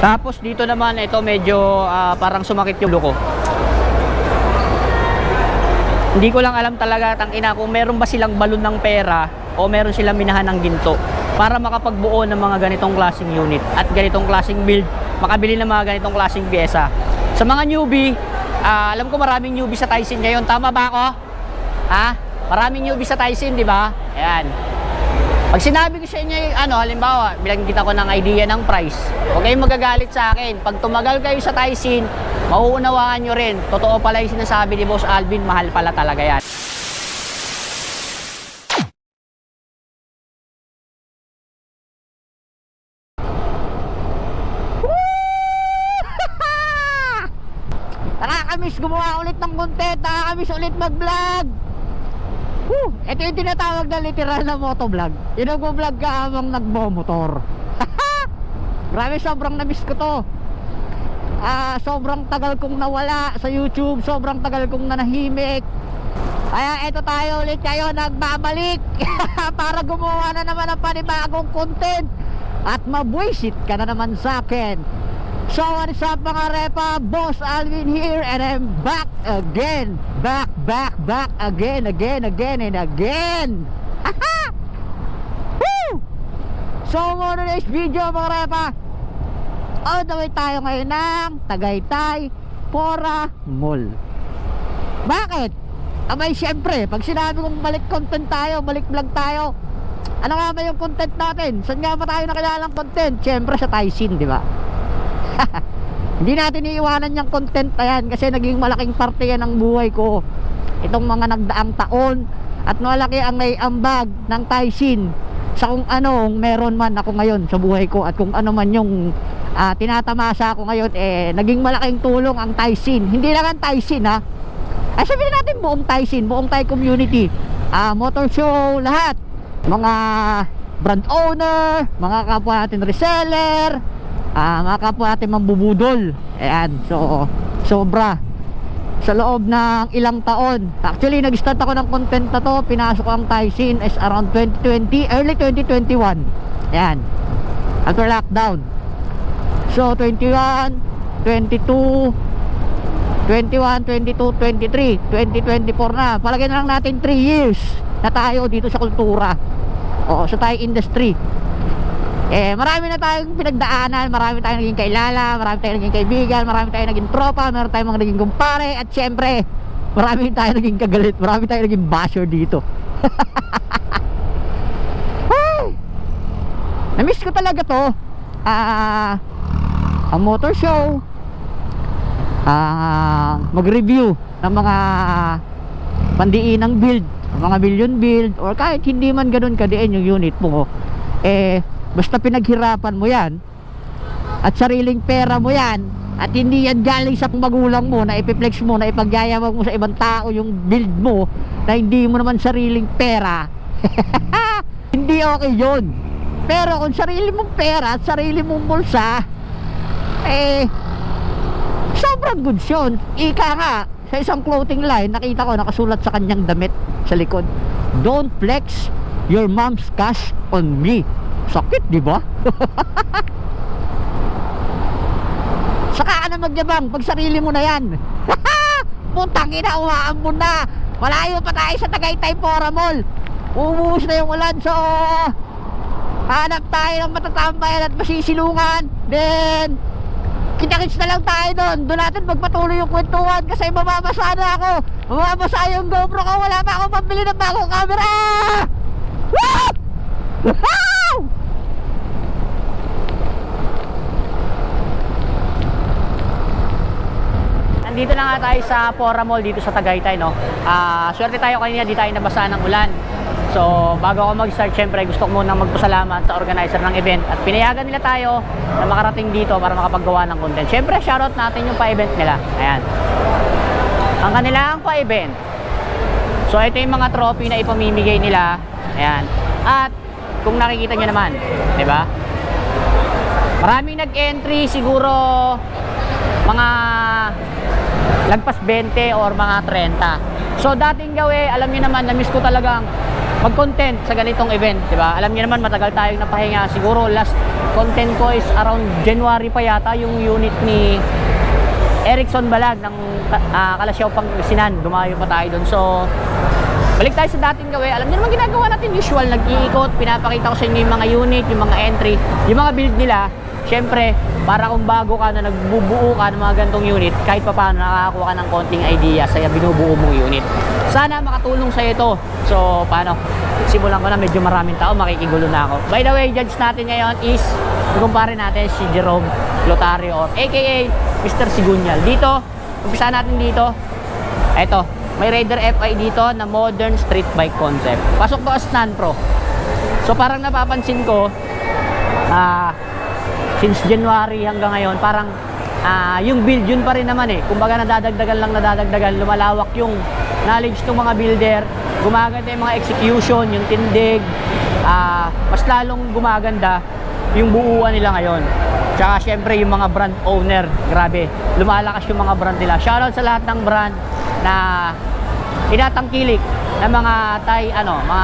Tapos dito naman, ito medyo parang sumakit yung ulo ko. Hindi ko lang alam talaga, tangina, kung meron ba silang balon ng pera o meron silang minahan ng ginto para makapagbuo ng mga ganitong klaseng unit at ganitong klaseng build, makabili ng mga ganitong klaseng pyesa. Sa mga newbie, alam ko maraming newbie sa Tyson ngayon. Tama ba ako? Ha? Maraming newbie sa Tyson, di ba? Ayan. Pag sinabi ko sa inyo yung halimbawa, bilang kita ko ng idea ng price, huwag kayong magagalit sa akin. Pag tumagal kayo sa Tyson, mauunawaan nyo rin. Totoo pala yung sinasabi ni Boss Alvin, mahal pala talaga yan. Nakakamiss gumawa ulit ng content, nakakamiss ulit mag-vlog. Ito yung tinatawag na literal na motovlog. Yung nag-vlog ka habang nagmo-motor. Grabe, sobrang na-miss ko to. Sobrang tagal kong nawala sa YouTube, sobrang tagal kong nanahimik. Kaya eto tayo ulit kayo, nagbabalik para gumawa na naman ng panibagong content at mabwisit ka na naman sa akin. So what's up mga repa, Boss Alvin here, and I'm back again. Back again and again. Woo! So for today's video mga repa, on the way tayo ngayon ng Tagaytay Pora Mall. Bakit? Abay syempre, pag sinabi kong balik content tayo, balik vlog tayo, ano nga ba yung content natin? Saan nga ba tayo nakilalang content? Syempre sa Tyson, di ba? Hindi natin iiwanan yung content na yan kasi naging malaking parte yan ng buhay ko itong mga nagdaang taon, at malaki ang naiambag ng Tyson sa kung anong meron man ako ngayon sa buhay ko, at kung ano man yung tinatamasa ko ngayon, naging malaking tulong ang Tyson. Hindi lang ang Tyson ha, ay sabihin natin buong Tyson, buong Thai community, motor show, lahat, mga brand owner, mga kapwa natin reseller, mga kapwa natin mambubudol. Ayan, so sobra sa loob ng ilang taon. Actually nag-start ako ng content na to, pinasok ko ang Tyson is around 2020, early 2021. Ayan, after lockdown. So 21, 22, 21, 22, 23, 2024 na. Palagay na lang natin 3 years na tayo dito sa kultura, sa Thai industry. Marami na tayong pinagdaanan, marami tayong naging kailala, marami tayong naging kaibigan, marami tayong naging tropa, marami tayong mga naging kumpare, at syempre marami tayong naging kagalit, marami tayong naging basher dito. Na-miss ko talaga to, ang motor show, mag-review ng mga pandiinang build, mga million build, or kahit hindi man ganun kadiin yung unit mo, basta pinaghirapan mo yan at sariling pera mo yan, at hindi yan galing sa magulang mo na ipiplex mo, na ipagyayabang mo sa ibang tao yung build mo na hindi mo naman sariling pera, hindi okay yun. Pero kung sarili mong pera at sarili mong bulsa, sobrang good yun. Ika nga, sa isang clothing line, nakita ko nakasulat sa kanyang damit sa likod, "Don't flex your mom's cash on me." Sakit, di ba? Saka ka na magyabang pag sarili mo na yan. Putang ina, umaambon na. Malayo pa tayo sa Tagaytay Pora Mall. Umuus na yung ulan, so hanap tayo ng matatambayan at masisilungan. Then kita-kits na lang tayo doon. Doon natin magpatuloy yung kwentuhan kasi mababasa na ako. Mababasa yung GoPro ko. Wala pa akong pambili ng bagong camera. Woo! Nandito na nga tayo sa Pora Mall dito sa Tagaytay, no? Swerte tayo kanina, di tayo nabasa ng ulan. So bago ako mag-start, syempre gusto ko munang magpasalamat sa organizer ng event at pinayagan nila tayo na makarating dito para makapaggawa ng content. Syempre shoutout natin yung pa-event nila. Ayan, ang kanilang pa-event. So ito yung mga trophy na ipamimigay nila. Ayan, at kung nakikita nyo naman, di ba? Maraming nag-entry, siguro mga lagpas 20 or mga 30. So dating gawi, alam niyo naman, na-miss ko talagang mag-content sa ganitong event, di ba? Alam niyo naman, matagal tayong napahinga. Siguro last content ko is around January pa yata, yung unit ni Erickson Balag ng Kalasyaw Pangasinan. Dumayo pa tayo doon. So, balik tayo sa dating gawin. Alam niyo naman ginagawa natin usual, nag-iikot, pinapakita ko sa inyo yung mga unit, yung mga entry, yung mga build nila. Siyempre, para kung bago ka na nagbubuo ka ng mga gantong unit, kahit pa paano nakakakuha ka ng konting idea sa binubuo mong unit. Sana makatulong sa ito. So, paano? Simulan ko na, medyo maraming tao, makikigulo na ako. By the way, judge natin ngayon is, ikumpare natin si Jerome Lotario or aka Mr. Sigunyal. Dito, umpisa natin dito. Eto, may Raider FI dito na modern street bike concept. Pasok to as non-pro. So, parang napapansin ko, since January hanggang ngayon, parang yung build yun pa rin naman eh. Kumbaga nadadagdagan, lumalawak yung knowledge ng mga builder, gumaganda yung mga execution, yung tindig, mas lalong gumaganda yung buuan nila ngayon. Tsaka syempre yung mga brand owner, grabe, lumalakas yung mga brand nila. Shoutout sa lahat ng brand na tinatangkilik ng mga mga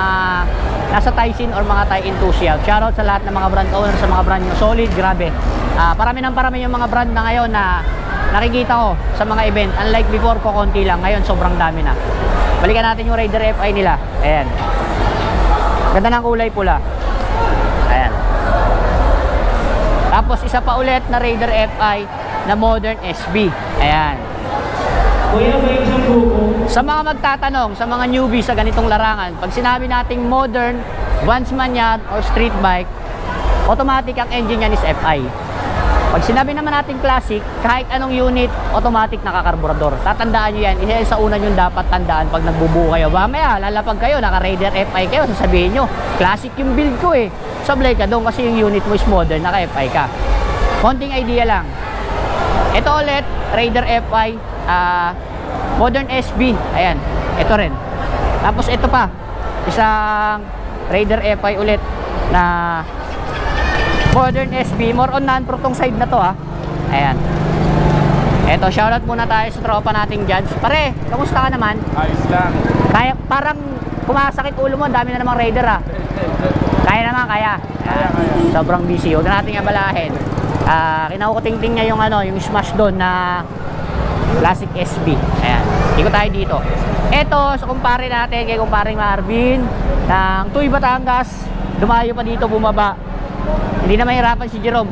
nasa Thai scene or mga Thai enthusiast. Shoutout sa lahat ng mga brand owner, sa mga brand nyo, solid, grabe. Parami yung mga brand na ngayon na nakikita ko sa mga event. Unlike before ko, konti lang. Ngayon, sobrang dami na. Balikan natin yung Raider FI nila. Ayan. Ganda ng kulay pula. Ayan. Tapos, isa pa ulit na Raider FI na modern SB. Ayan. Sa mga magtatanong, sa mga newbie sa ganitong larangan, pag sinabi nating modern, vans man yan, or street bike, automatic ang engine yan is FI. Pag sinabi naman natin classic, kahit anong unit, automatic nakakarburador. Tatandaan nyo yan. Isa sa una nyo dapat tandaan pag nagbubuo kayo. Mamaya, lalapag kayo, naka-Raider FI kayo, sasabihin nyo, classic yung build ko eh. Sablay ka doon kasi yung unit mo is modern, naka-FI ka. Konting idea lang. Ito ulit, Raider FI, modern SB. Ayan, ito rin. Tapos ito pa, isang Raider FI ulit na modern SB, more on non-pro tong side na to ha. Ayan. Eto, shoutout muna tayo sa tropa nating judge. Pare, kamusta ka naman? Ayos lang. Kaya, parang kumasakit ulo mo, ang dami na namang Raider ha. Kaya naman, kaya. Ayan. Sobrang busy, huwag na natin abalahin. Kinakuting-ting niya yung yung smash doon na classic SB. Ayan. Ikot tayo dito. Eto, sa kumpare natin kay kumparing Marvin ng Tuy Batangas, dumayo pa dito, bumaba. Hindi na mahirapan si Jerome.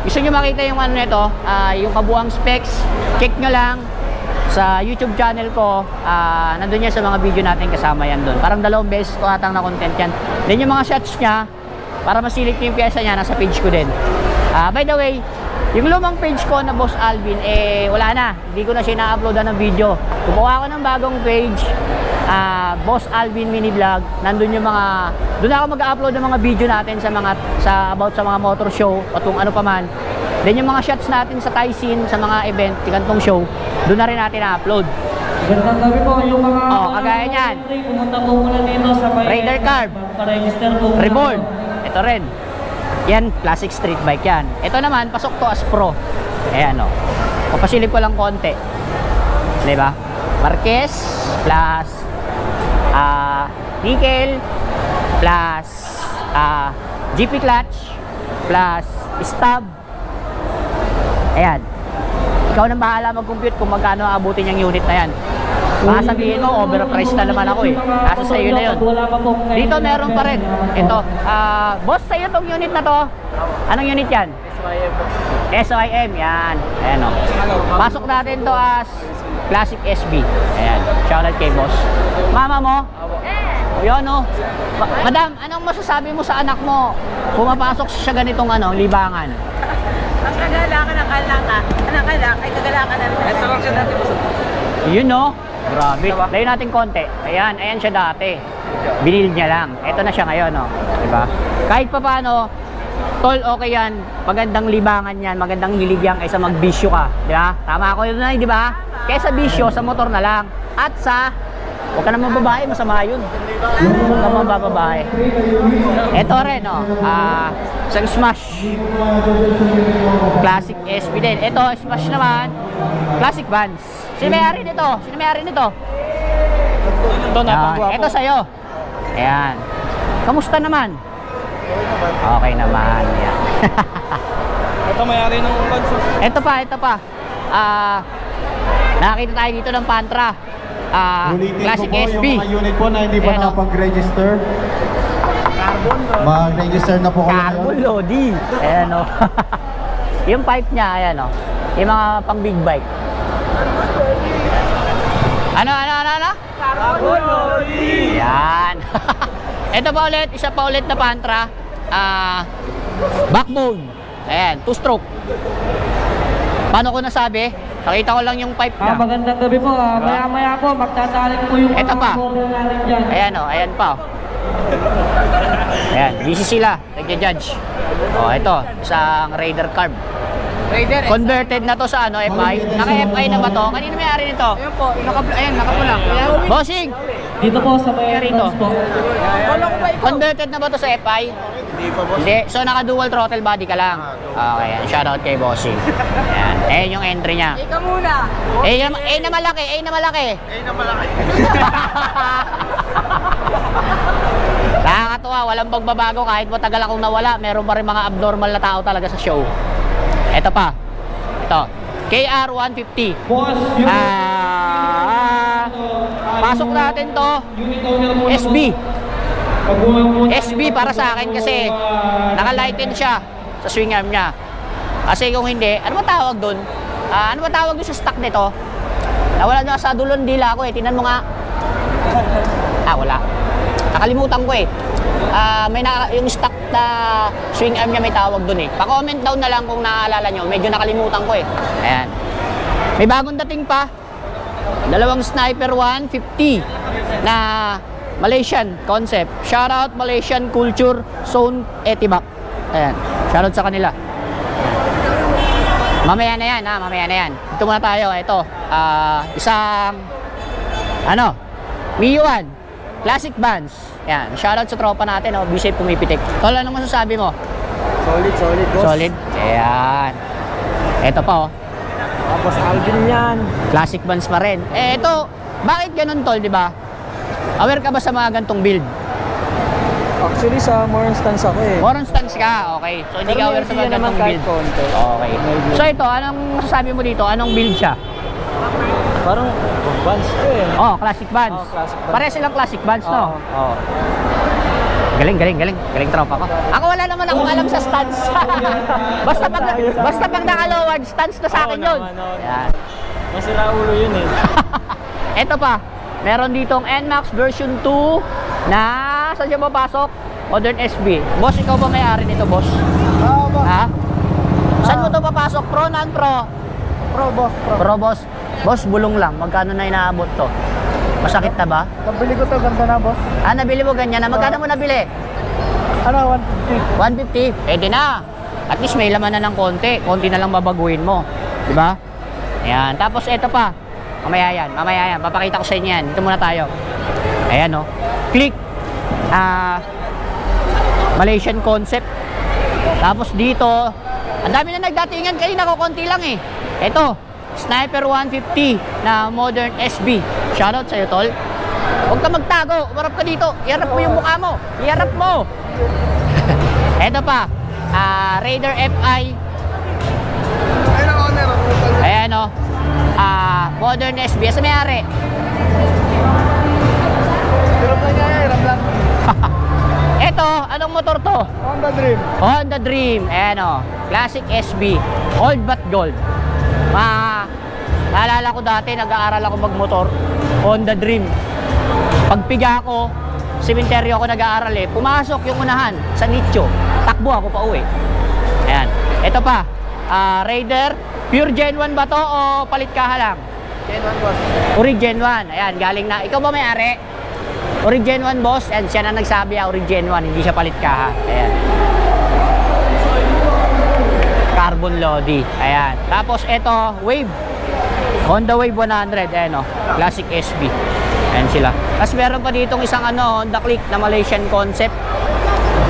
Gusto nyo makita yung nito, yung kabuang specs, check nyo lang sa YouTube channel ko. Nandun yan sa mga video natin, kasama yan doon. Parang 2 beses ko atang na content yan. Then yung mga shots niya, para masilit nyo yung pyesa niya, nasa page ko din. By the way, yung lumang page ko na Boss Alvin, wala na. Hindi ko na siya na-uploadan ng video. Gumawa ko ng bagong page, Boss Alvin Mini Vlog. Nandun yung mga, doon ako mag-upload ng mga video natin about sa mga motor show o kung ano pa man. Then yung mga shots natin sa Thai scene, sa mga event, ikantong show, doon na rin natin na-upload. Gandang gabi po, yung mga kagaya niyan. Pumunta po muna dito sa Raider Carb, pa-register po. Reborn, ito rin. Yan, classic street bike yan. Ito naman, pasok to as pro. Ayan o. Papasilip ko lang konti. Diba? Marquez plus nickel plus GP clutch plus stub. Ayan. Ikaw nang bahala mag-compute kung magkano aabutin yung unit na yan. Baka sabihin mo, overpriced na naman ako eh. Nasa sa'yo na yun. Dito meron pa rin. Ito. Boss, sa'yo tong unit na to. Anong unit yan? SYM. Yan. Ayan o. Pasok natin to as classic SB. Ayan. Shoutout kay boss. Mama mo? Yun o. Madam, anong masasabi mo sa anak mo? Pumapasok siya ganitong libangan. Ang kagalakan ng anak ay kagalakan na rin. Ito lang siya dati. Yun no? Grabe. Layo natin konti. Ayan siya dati. Binil niya lang. Ito na siya ngayon, no? Diba? Kahit pa paano, tol, okay yan. Magandang libangan yan. Magandang hilig yan kaysa magbisyo ka. Diba? Tama ako yun na, di ba? Kaysa bisyo, sa motor na lang. At sa, huwag ka naman babae, masama yun. Huwag ka naman babae. Ito rin, no? Isang smash. Classic SB din. Ito, smash naman. Classic Vans. Sino may-ari nito? Ito sa'yo. Ayan. Kamusta naman? Okay naman. Ayan. Ito may-ari ng Lods. Ito pa. Nakakita tayo dito ng Pantra. Ulitin Classic ko po SB. yung mga unit po na hindi pa Ayan, oh. nakapag-register. Mag-register na po kayo Carbon ngayon. Lodi. Ayan o. Yung pipe niya, ayan o. Yung mga pang big bike. Ano? Carbon Lodi! Yan. Ito pa ulit, isa pa ulit na Pantra. Backbone. Ayan, 2-stroke. Paano ko nasabi? Nakita ko lang yung pipe niya. Magandang gabi po. Maya-maya po, magtataling po yung Ito pa. order natin dyan. Ayan o, ayan pa o. Ayan, busy sila. Nagja-judge. O, ito, isang Raider carb. Raider, Converted na to sa ano, FI. Naka-FI na ba to? Kanino may-ari nito? Ayun po, nakapula. Bossing! Dito po sa may Rito. Lods po. Converted na ba to sa FI? Hindi. So, naka-dual throttle body ka lang. Okay, yan. Shoutout kay Bossing. Ayan. Ayan yung entry niya. Ika muna. A na malaki. Nakakatuwa, walang pagbabago kahit matagal akong nawala, meron pa rin mga abnormal na tao talaga sa show. Ito pa. Ito. KR 150. Boss, yung Pasok natin to. unit owner mo SB. Pag SB para sa akin kasi naka-lighten siya sa swing arm niya. Kasi kung hindi, ano ba tawag doon? Ano ba tawag doon sa stock nito? Nawala na sa dulon dila ko eh. Tingnan mo nga. Wala. Nakalimutan ko eh. Yung stock na swing arm niya may tawag doon eh. Pa-comment down na lang kung naaalala nyo. Medyo nakalimutan ko eh. Ayan. May bagong dating pa. Dalawang Sniper 150 na Malaysian concept. Shoutout Malaysian Culture Zone Etibak. Ayan. Shoutout sa kanila. Mamaya na yan, mamaya na yan. Ito muna tayo. Ito. Isang Mio 1 Classic Vans. Ayan. Shoutout sa tropa natin. Bisay pumipitik. Tol, ano masasabi mo? Solid, boss. Solid. Ayan. Ito pa Tapos Alvin yan. Classic Vans pa rin. Ito. Bakit ganun, Tol, di ba? Aware ka ba sa mga gantong build? Actually, sa more instance ako eh. Moron stance ka, okay. So hindi ka aware sa mga gantong build. Okay. So ito, anong masasabi mo dito? Anong build siya? Parang Vans ko eh. Classic Vans. Classic Vans. Pare silang Classic Vans, no? Oo. Galing tropa ko. Ako wala naman akong alam sa stance. basta pag nakalawad, stance na sa akin yun. Yan. Masira ulo yun eh. Ito pa, meron ditong NMAX version 2 na saan siya mapasok? Modern SB. Boss, ikaw ba may-ari nito, boss? Ha? Saan mo to papasok? Pro, non-pro? Pro, boss. Boss, bulong lang. Magkano na inaabot to? Masakit na ba? Nabili ko to, ganda na boss. Nabili mo ganyan na. Magkano mo nabili? 150. Pwede na. At least may laman na ng konti. Konti na lang babaguhin mo. Diba? Ayan. Tapos ito pa. Mamaya yan. Papakita ko sa inyo yan. Dito muna tayo. Ayan o. Click. Malaysian concept. Tapos dito, ang dami na nagdatingan kanina ko. Konti lang eh. Ito. Sniper 150 na modern SB. Shoutout sa'yo, tol. Huwag ka magtago. Umarap ka dito. Iharap mo yung mukha mo. Iharap mo. Ito pa. Raider FI. Ayan o. Modern SB. Asa may-ari? Ito, anong motor to? Honda Dream. Ayan o. Classic SB. Old but gold. Naalala ko dati, nag-aaral ako magmotor. Honda Dream. Pagpiga ko, sementeryo ako nag-aaral eh. Pumasok yung unahan sa nicho. Takbo ako pa uwi. Ayan. Ito pa. Raider. Pure Gen 1 ba to o palit kaha lang? Gen 1 boss. Uri Gen 1. Ayan, galing na. Ikaw ba may-ari? Uri Gen 1 boss. Ayan, siya na nagsabi Uri Gen 1. Hindi siya palit kaha. Ayan. Carbon Lodi. Ayan. Tapos ito, Wave. Honda Wave 100. Ayan o. Classic SB. Ayan sila. Tapos meron pa ditong isang Honda Click na Malaysian concept.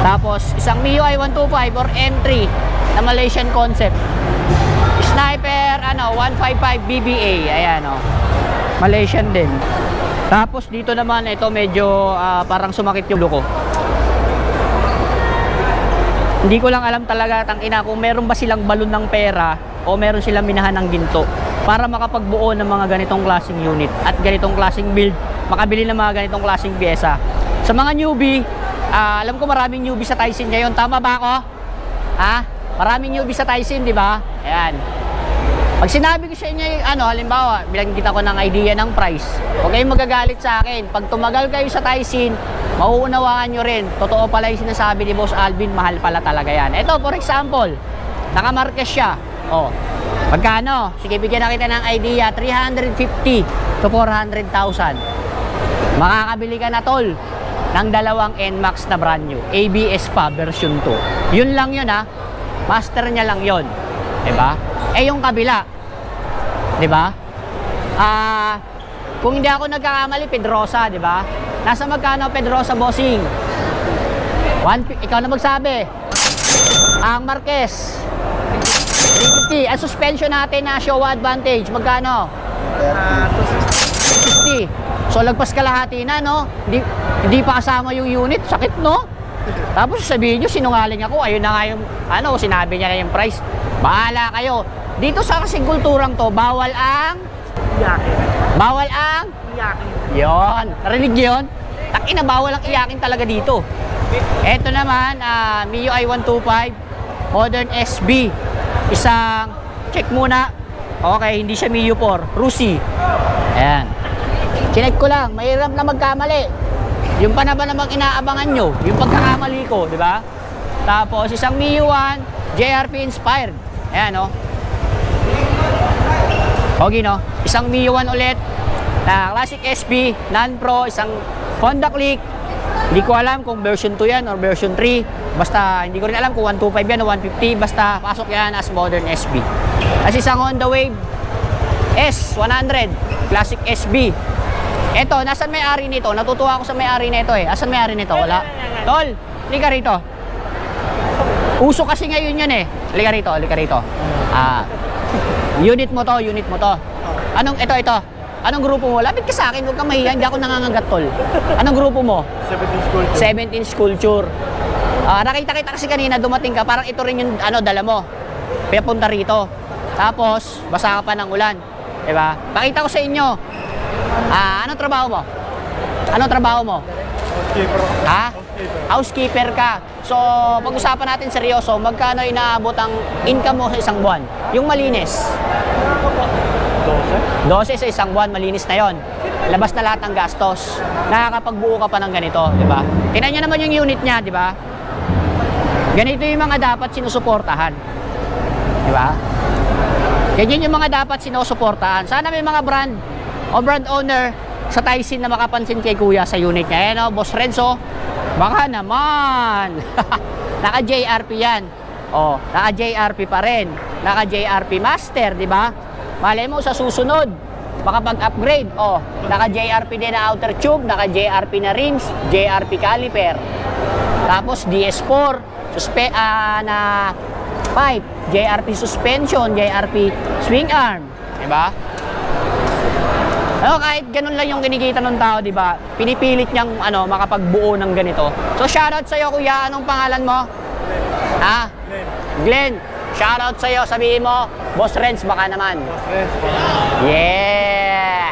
Tapos isang MIUI 125 or M3 na Malaysian concept. Sniper 155 BBA. Ayan o. Malaysian din. Tapos dito naman, ito medyo parang sumakit yung ulo ko. Hindi ko lang alam talaga, tangina, kung meron ba silang balon ng pera o meron silang minahan ng ginto para makapagbuo ng mga ganitong klaseng unit at ganitong klaseng build, makabili ng mga ganitong klaseng pyesa. Sa mga newbie, alam ko maraming newbie sa Tyson ngayon. Tama ba ako? Ha? Maraming newbie sa Tyson, di ba? Ayan. Pag sinabi ko sa inyo, halimbawa, binanggit ako ng idea ng price, huwag kayong magagalit sa akin. Pag tumagal kayo sa Tyson, mauunawaan nyo rin. Totoo pala yung sinasabi ni Boss Alvin, mahal pala talaga yan. Ito, for example, nakamarkes siya. O, magkano? Sige, bigyan na kita ng idea, 350 to 400,000. Makakabili ka na, tol, ng dalawang NMAX na brand new. ABS pa, version 2. Yun lang yun, ha. Master niya lang yun. Diba? Yung kabila. Diba? Kung hindi ako nagkakamali, Pedrosa, diba? Nasa magkano Pedrosa, bossing? Ikaw na magsabi. Ang Marquez 350. Ang suspension natin na Showa Advantage, magkano? 260. So lagpas kalahati na, no? Hindi pa kasama yung unit. Sakit, no? Tapos sabihin nyo, sinungaling ako. Ayun na nga yung, sinabi niya na yung price. Bahala kayo. Dito sa kasing kulturang to, bawal ang Iyakin. bawal ang Iyakin. yon. Narinig yun? Takina, bawal ang iyakin talaga dito. Ito naman, Mio i125 Modern SB. Isang, check muna. Okay, hindi siya Mio 4, Rusi. Ayan. Chinek ko lang, mahirap na magkamali. Yung pa na ba namang inaabangan nyo? Yung pagkakamali ko, di ba? Tapos, isang Mio 1, JRP inspired. Ayan, no? Okay, no? Isang Mio 1 ulit na Classic SB, non-pro, isang Honda Click. Hindi ko alam kung version 2 yan or version 3. Basta, hindi ko rin alam kung 125 yan o 150. Basta, pasok yan as modern SB. As isang Honda Wave S100 Classic SB. Ito, nasan may-ari nito? Natutuwa ako sa may-ari nito eh. Asan may-ari nito? Wala. Tol, halika rito. Uso kasi ngayon yun eh. Halika rito, halika rito. Unit mo to. Ito. Anong grupo mo? Lapit ka sa akin, huwag kang mahiya, hindi ako nangangagat, tol. Anong grupo mo? 17 Sculpture. Nakita kasi kanina, dumating ka, parang ito rin yung dala mo. Pipunta rito. Tapos, basa ka pa ng ulan. Diba? Pakita ko sa inyo. Anong trabaho mo? Housekeeper. Ha? Housekeeper ka. So, pag-usapan natin seryoso, magkano inaabot ang income mo sa isang buwan? Yung malinis. 12 sa isang buwan, malinis na yon. Labas na lahat ng gastos. Nakakapagbuo ka pa ng ganito, di ba? Tingnan nyo naman yung unit niya, di ba? Ganito yung mga dapat sinusuportahan. Di ba? Ganyan yung mga dapat sinusuportahan. Sana may mga brand o brand owner sa Tyson na makapansin kay kuya sa unit niya. Ayan o, Boss Renzo. Baka naman. Naka-JRP yan. O, naka-JRP pa rin. Naka-JRP Master, di ba? Malay mo sa susunod, makapag-upgrade. O, naka-JRP din na outer tube, naka-JRP na rims, JRP caliper. Tapos DS4, na pipe, JRP suspension, JRP swing arm. Diba? Kahit ganun lang yung kinikita ng tao, diba? Pinipilit niyang makapagbuo ng ganito. So, shoutout sa'yo, kuya. Anong pangalan mo? Glenn. Shoutout sa'yo. Sabihin mo, Boss Renz, baka naman. Boss Renz. Yeah!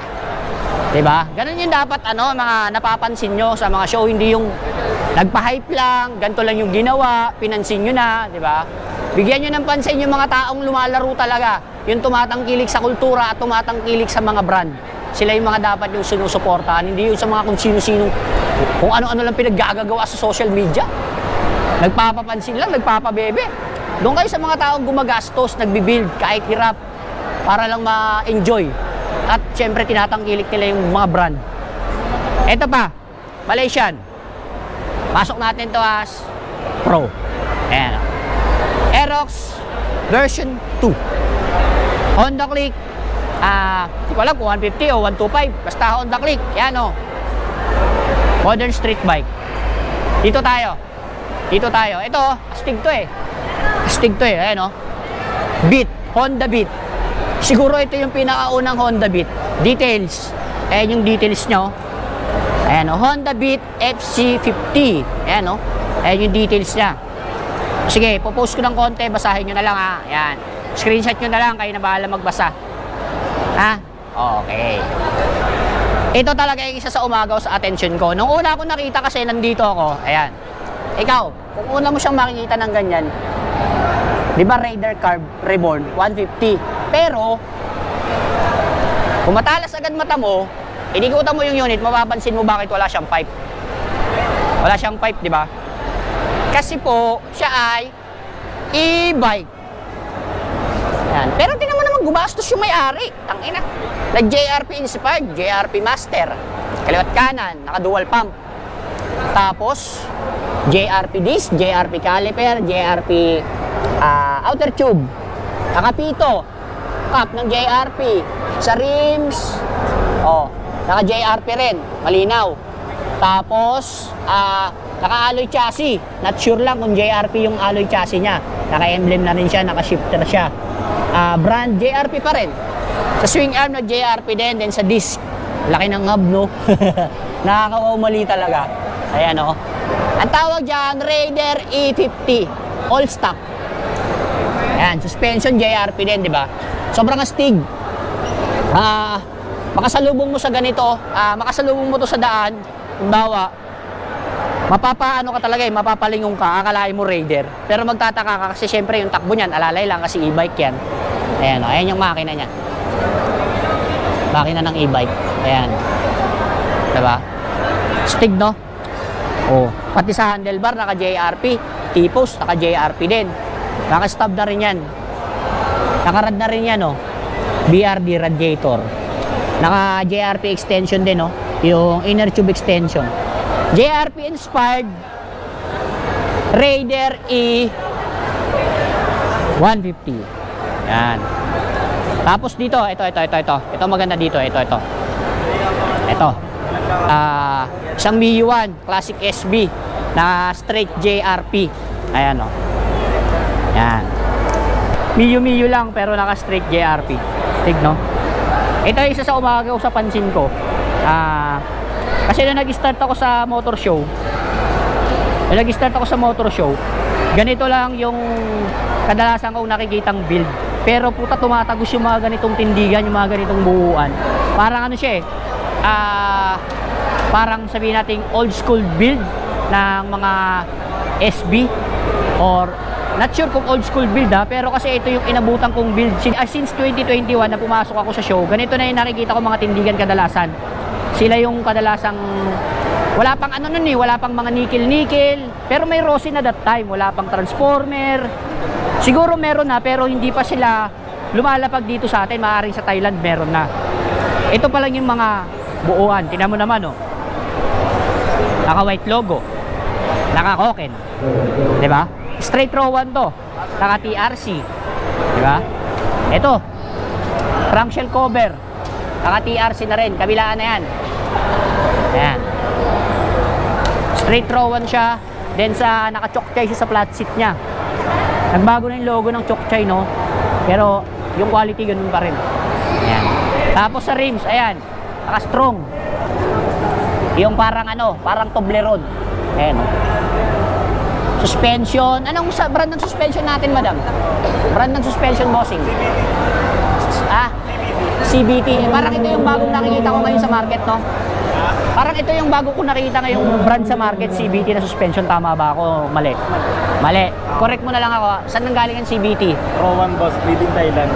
Diba? Ganun yung dapat, mga napapansin nyo sa mga show. Hindi yung nagpa-hype lang, ganito lang yung ginawa, pinansin nyo na, diba? Bigyan nyo ng pansin yung mga taong lumalaro talaga. Yung tumatangkilik sa kultura at tumatangkilik sa mga brand. Sila yung mga dapat yung sinusuportahan. Hindi yung sa mga kung sino-sino, kung ano-ano lang pinaggagawa sa social media. Nagpapapansin lang, nagpapabebe. Doon kayo sa mga taong gumagastos, nagbibuild, kahit hirap, para lang ma-enjoy. At syempre, tinatangkilik nila yung mga brand. Ito pa, Malaysian. Pasok natin to as Pro. Ayan. Aerox version 2. Honda Click. Hindi ko alam kung 150 o 125. Basta Honda Click. Yan o. Modern street bike. Dito tayo. Ito, astig to eh. Ayan o. Beat. Honda Beat. Siguro ito yung pinakaunang Honda Beat. Details. Ayan yung details nyo. Ayan o, Honda Beat FC50. Ayan o, ayan yung details niya. Sige, popost ko ng konti, basahin nyo na lang ha. Ayan, screenshot nyo na lang, kayo na bahala magbasa. Ha? Okay. Ito talaga yung isa sa umagaw sa attention ko. Nung una ko nakita kasi nandito ako, ayan. Ikaw, kung una mo siyang makikita ng ganyan, di ba Raider Carb Reborn 150? Pero, kung matalas agad mata mo, inikutan mo yung unit, mapapansin mo bakit wala siyang pipe. Wala siyang pipe, di ba? Kasi po, siya ay e-bike. Yan. Pero tingnan mo naman, gumastos yung may-ari. Tangina. Nag-JRP inspired, JRP master. Kaliwat kanan, naka-dual pump. Tapos, JRP disc, JRP caliper, JRP outer tube. Nakapito. Cap ng JRP. Sa rims, naka-JRP rin. Malinaw. Tapos, naka-alloy chassis. Not sure lang kung JRP yung alloy chassis niya. Naka-emblem na rin siya, naka-shifter siya. Brand JRP pa rin. Sa swing arm na JRP din, then sa disc. Laki ng hub, no? Nakakaumali talaga. Ayan, o. Ang tawag dyan, Raider E50. All stock. Ayan, suspension JRP din, di ba? Sobrang astig. Makasalubong mo sa ganito, makasalubong mo to sa daan, bawa, mapapaano ka talaga mapapalingon ka, akalain mo Raider. Pero magtataka ka kasi syempre yung takbo niyan, alalay lang kasi e-bike yan. Ayan o, ayan yung makina niya. Makina ng e-bike. Ayan. Diba? Stig, no? Oh, pati sa handlebar, naka-JRP. T-post, naka-JRP din. Naka-stub na rin yan. Naka-rad na rin yan, oh. BRD radiator. Naka-JRP extension din, oh. Yung inner tube extension. JRP inspired Raider E 150. Yan. Tapos dito, ito. Ito maganda dito, ito. Isang MIU-1 Classic SB na straight JRP. Ayan, oh. Yan. MIU lang pero naka straight JRP. Stig, no? Ito isa sa umagaw sa pansin ko. Kasi nung nag-start ako sa motor show, ganito lang yung kadalasan kong nakikitang build. Pero puta, tumatagos yung mga ganitong tindigan, yung mga ganitong buuan. Parang ano siya parang sabihin natin old school build ng mga SB or not sure kung old school build pero kasi ito yung inabutan kong build since 2021 na pumasok ako sa show. Ganito na yung nakikita ko mga tindigan kadalasan. Sila yung kadalasang wala pang ano nun wala pang mga nickel pero may Rossi na that time, wala pang transformer. Siguro meron na pero hindi pa sila lumalapag dito sa atin, maaaring sa Thailand meron na. Ito pa lang yung mga buuan. Tingnan mo naman, oh. Naka white logo, naka Koken, di ba? Straight row 1 to, naka TRC, di ba? Ito, crankshell cover, naka TRC na rin, kabilaan na yan. Ayan. Straight row 1 siya, then sa naka chokchay siya sa flat seat niya. Nagbago na yung logo ng chokchay, no? Pero yung quality ganun pa rin. Ayan. Tapos sa rims, ayan, naka strong. Yung parang parang Toblerone. Ayan. Suspension. Anong brand ng suspension natin, madam? Brand ng suspension, bossing? CBT. Parang ito yung bagong nakikita ko ngayon sa market, no? Parang ito yung bago ko nakikita ngayong brand sa market, CBT na suspension. Tama ba ako? Mali. Correct mo na lang ako. Saan nanggaling ang CBT? Rowan boss, made in Thailand.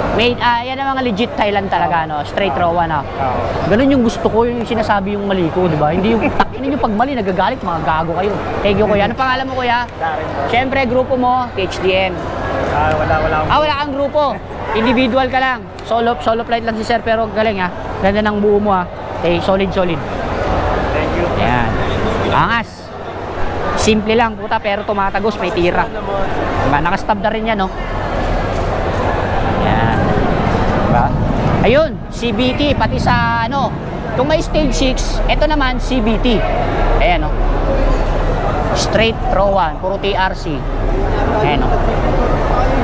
Yan ang mga legit Thailand talaga, no? Straight Rowan, Ganun yung gusto ko, yung sinasabi yung mali ko, di ba? Hindi yung takinin yung pag mali, nagagalit, mga gago kayo. Thank you, kuya. Ano pangalan mo, kuya? Siyempre, grupo mo, THDM. Wala kang grupo. Individual ka lang. Solo flight lang si sir, pero galing, Ganda ng buo mo, solid. Thank you. Ayan. Angas. Simple lang, puta, pero tumatagos, may tira. Diba? Nakastab na rin yan, no? Ayan. Diba? Ayun, CBT, pati sa, kung may stage 6, ito naman, CBT. Ayan, no? Straight row 1, puro TRC. Ayan, no?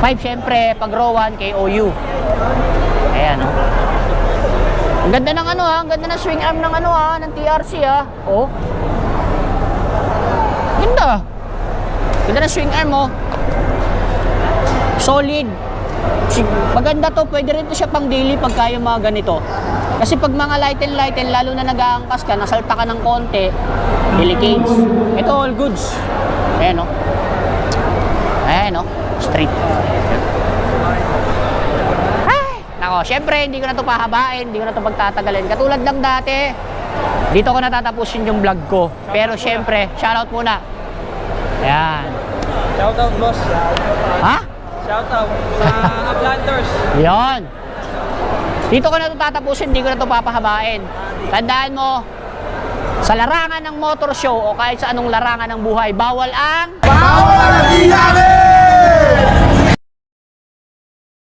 5, syempre, pag row 1, KOU. Ayan, no? Ang ganda ng ano ha, ang ganda ng swing arm ng ano ha, ng TRC ha. Oh. Ganda. Ganda ng swing arm oh. Solid. Maganda to, pwede rin to siya pang daily pagka yung mga ganito. Kasi pag mga light and lalo na nag-aangkas ka, nasalta ka ng konti, delicates. Ito all goods. Ayan oh. Ayan oh, straight. Nako, syempre hindi ko na to pahabain, hindi ko na to pagtatagalin. Katulad lang dati, dito ko natatapusin yung vlog ko. Pero syempre, shoutout muna. Ayan. Shoutout, boss. Ha? Shoutout sa Uplanders. Yan. Dito ko na to tatapusin, hindi ko na to papahabain. Tandaan mo, sa larangan ng motor show o kahit sa anong larangan ng buhay, bawal ang... Bawal ang nangyayari!